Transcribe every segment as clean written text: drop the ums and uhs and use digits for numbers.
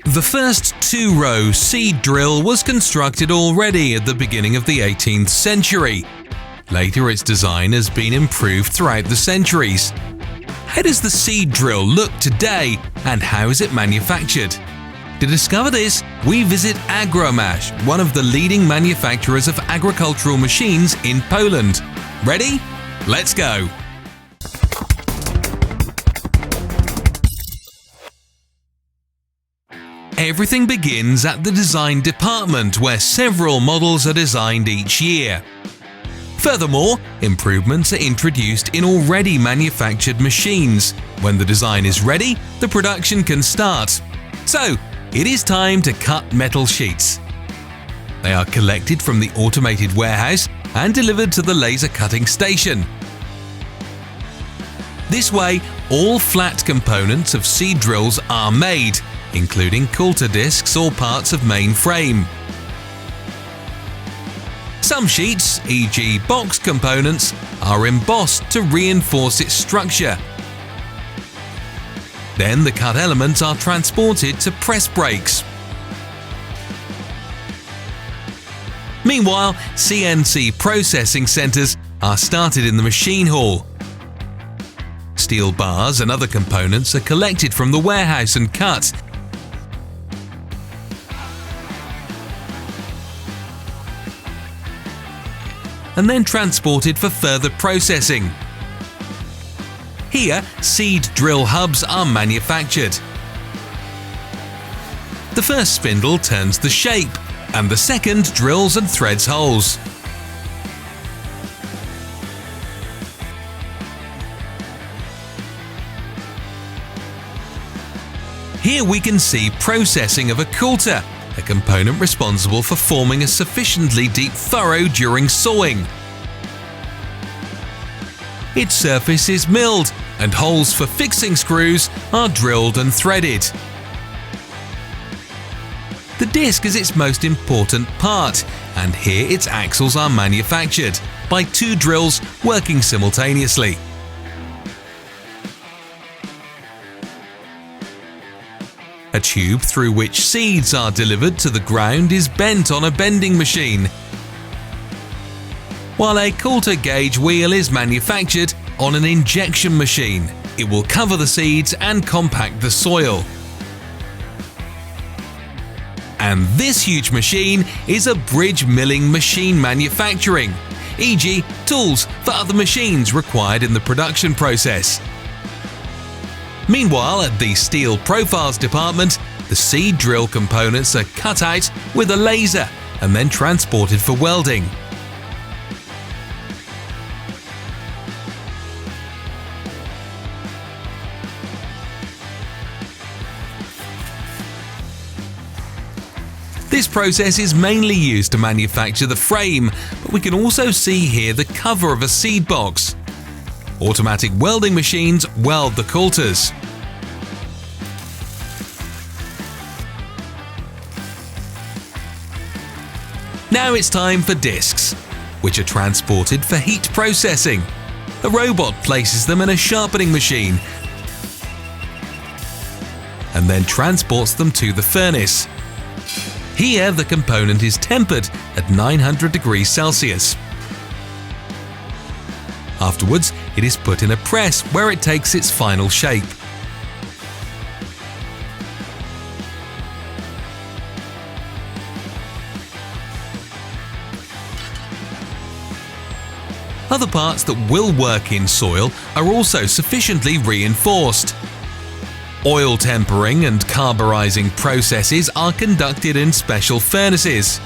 The first two-row seed drill was constructed already at the beginning of the 18th century. Later, its design has been improved throughout the centuries. How does the seed drill look today, and how is it manufactured? To discover this, we visit Agro-Masz, one of the leading manufacturers of agricultural machines in Poland. Ready? Let's go! Everything begins at the design department, where several models are designed each year. Furthermore, improvements are introduced in already manufactured machines. When the design is ready, the production can start. So, it is time to cut metal sheets. They are collected from the automated warehouse and delivered to the laser cutting station. This way, all flat components of seed drills are made, including coulter discs or parts of main frame. Some sheets, e.g. box components, are embossed to reinforce its structure. Then the cut elements are transported to press brakes. Meanwhile, CNC processing centers are started in the machine hall. Steel bars and other components are collected from the warehouse and cut. And then transported for further processing. Here, seed drill hubs are manufactured. The first spindle turns the shape, and the second drills and threads holes. Here we can see processing of a coulter, a component responsible for forming a sufficiently deep furrow during sawing. Its surface is milled, and holes for fixing screws are drilled and threaded. The disc is its most important part, and here its axles are manufactured by two drills working simultaneously. A tube through which seeds are delivered to the ground is bent on a bending machine, while a coulter gauge wheel is manufactured on an injection machine. It will cover the seeds and compact the soil. And this huge machine is a bridge milling machine manufacturing, e.g. tools for other machines required in the production process. Meanwhile, at the steel profiles department, the seed drill components are cut out with a laser and then transported for welding. This process is mainly used to manufacture the frame, but we can also see here the cover of a seed box. Automatic welding machines weld the coulters. Now it's time for discs, which are transported for heat processing. A robot places them in a sharpening machine and then transports them to the furnace. Here, the component is tempered at 900 degrees Celsius. Afterwards, it is put in a press where it takes its final shape. Other parts that will work in soil are also sufficiently reinforced. Oil tempering and carburizing processes are conducted in special furnaces.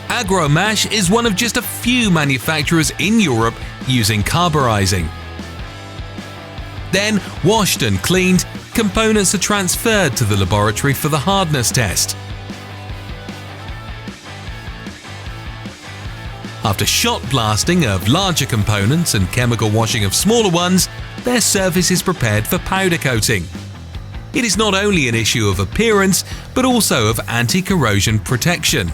Agro-Masz is one of just a few manufacturers in Europe using carburizing. Then, washed and cleaned, components are transferred to the laboratory for the hardness test. After shot blasting of larger components and chemical washing of smaller ones, their surface is prepared for powder coating. It is not only an issue of appearance, but also of anti-corrosion protection.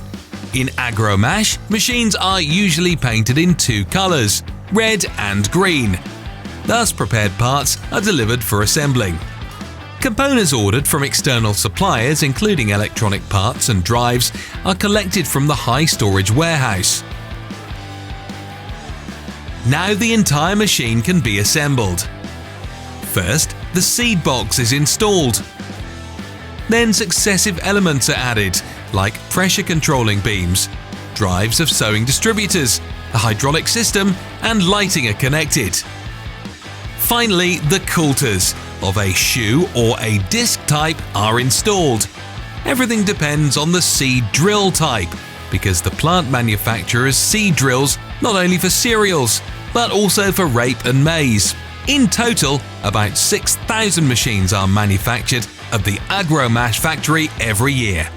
In Agro-Masz, machines are usually painted in two colors, red and green. Thus, prepared parts are delivered for assembling. Components ordered from external suppliers, including electronic parts and drives, are collected from the high storage warehouse. Now the entire machine can be assembled. First, the seed box is installed. Then successive elements are added, like pressure controlling beams, drives of sowing distributors, a hydraulic system, and lighting are connected. Finally, the coulters of a shoe or a disc type are installed. Everything depends on the seed drill type, because the plant manufacturers seed drills not only for cereals, but also for rape and maize. In total, about 6,000 machines are manufactured at the Agro-Masz factory every year.